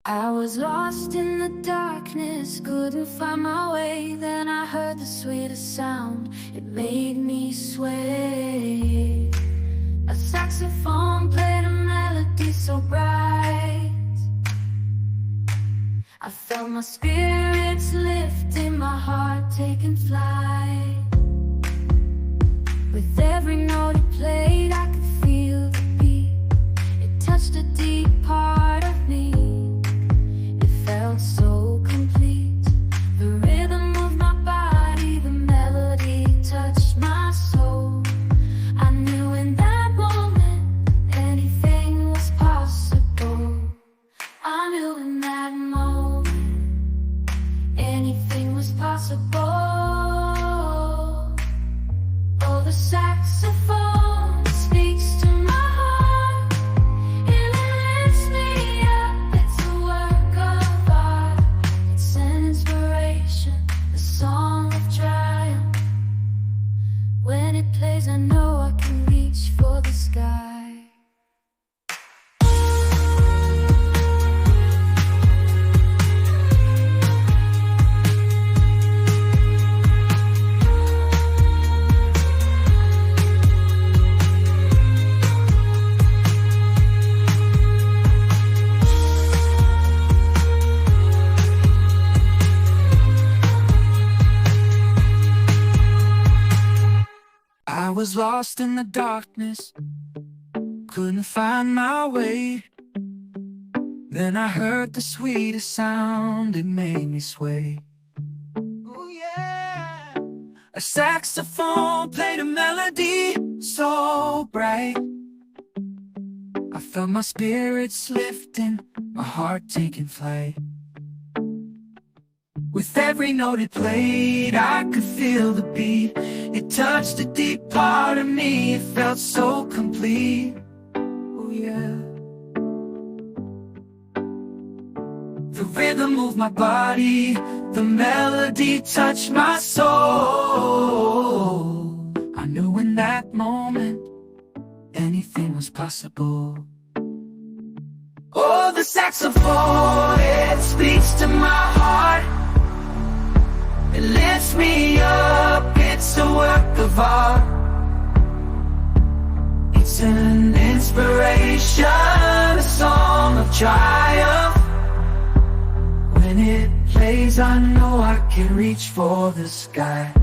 I was lost in the darkness, couldn't find my way. Then I heard the sweetest sound, it made me sway. A saxophone played a melody so bright. I felt my spirits lifting, my heart taking flight. With every note it played, I could feel the beat. It touched a deep part of me. It felt so complete. The rhythm moved my body, the melody touched my soul. I knew in that moment anything was possible. I knew in that moment anything was possible. Oh, the saxophone speaks to my heart, and it lifts me up. It's a work of art. It's an inspiration, a song of triumph. When it plays, I know I can reach for the sky. I was lost in the darkness, couldn't find my way. Then I heard the sweetest sound, it made me sway. Oh yeah. A saxophone played a melody so bright. I felt my spirits lifting, my heart taking flight. With every note it played, I could feel the beat. It touched a deep part of me, it felt so complete. Oh yeah. The rhythm moved my body, the melody touched my soul. I knew in that moment anything was possible. Oh, the saxophone, it speaks to my heart. It lifts me up, it's a work of art. It's an inspiration, a song of triumph. When it plays, I know I can reach for the sky.